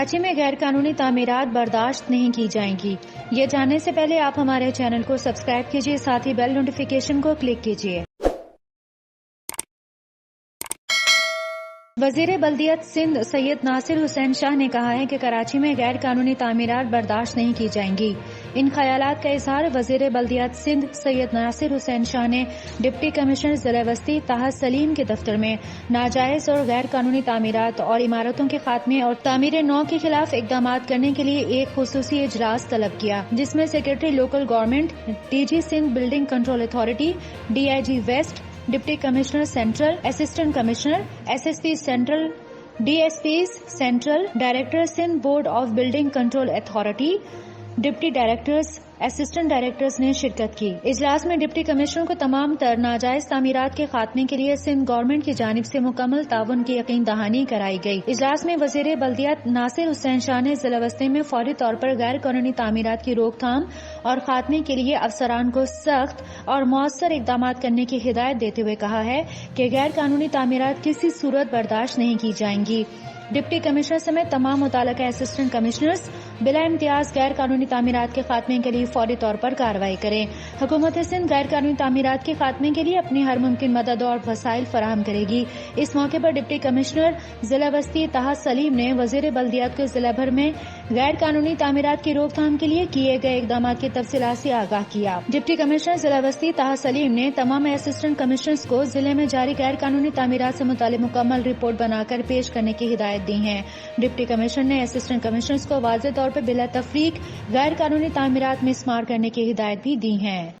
کراچی میں غیر قانونی تعمیرات برداشت نہیں کی جائیں گی۔ یہ جاننے سے پہلے آپ ہمارے چینل کو سبسکرائب کیجیے، ساتھ ہی بیل نوٹیفیکیشن کو کلک کیجیے۔ وزیر بلدیات سندھ سید ناصر حسین شاہ نے کہا ہے کہ کراچی میں غیر قانونی تعمیرات برداشت نہیں کی جائیں گی۔ ان خیالات کا اظہار وزیر بلدیات سندھ سید ناصر حسین شاہ نے ڈپٹی کمشنر ضلع وسطی طاہر سلیم کے دفتر میں ناجائز اور غیر قانونی تعمیرات اور عمارتوں کے خاتمے اور تعمیر نو کے خلاف اقدامات کرنے کے لیے ایک خصوصی اجلاس طلب کیا، جس میں secretary local government, D G Sindh building control authority, D I G west, deputy commissioner central, assistant commissioner, S S P central, D S Ps central, director Sindh board of building control authority, deputy directors, assistant directors نے شرکت کی۔ اجلاس میں deputy commissioner کو تمام تر ناجائز تعمیرات کے خاتمے کے لیے سندھ گورنمنٹ کی جانب سے مکمل تعاون کی یقین دہانی کرائی گئی۔ اجلاس میں وزیر بلدیات ناصر حسین شاہ نے ضلع وسطی میں فوری طور پر غیر قانونی تعمیرات کی روک تھام اور خاتمے کے لیے افسران کو سخت اور مؤثر اقدامات کرنے کی ہدایت دیتے ہوئے کہا ہے کہ غیر قانونی تعمیرات کسی صورت برداشت نہیں کی جائیں گی۔ ڈپٹی کمشنر سمیت تمام متعلقہ اسسٹنٹ کمشنرز بلا امتیاز غیر قانونی تعمیرات کے خاتمے کے لیے فوری طور پر کارروائی کریں۔ حکومت سندھ غیر قانونی تعمیرات کے خاتمے کے لیے اپنی ہر ممکن مدد اور وسائل فراہم کرے گی۔ اس موقع پر ڈپٹی کمشنر ضلع وسطی طاہر سلیم نے وزیر بلدیات کو ضلع بھر میں غیر قانونی تعمیرات کی روک تھام کے لیے کیے گئے اقدامات کی تفصیلات سے آگاہ کیا۔ ڈپٹی کمشنر ضلع وسطی طاہر سلیم نے تمام اسسٹنٹ کمشنرز کو ضلع میں جاری غیر قانونی تعمیرات سے متعلق مکمل رپورٹ بنا کر پیش کرنے کی ہدایت دی ہے۔ ڈپٹی کمشنر نے اسسٹنٹ کمشنرز کو واضح طور پر بلا تفریق غیر قانونی تعمیرات میں مسمار کرنے کی ہدایت بھی دی ہے۔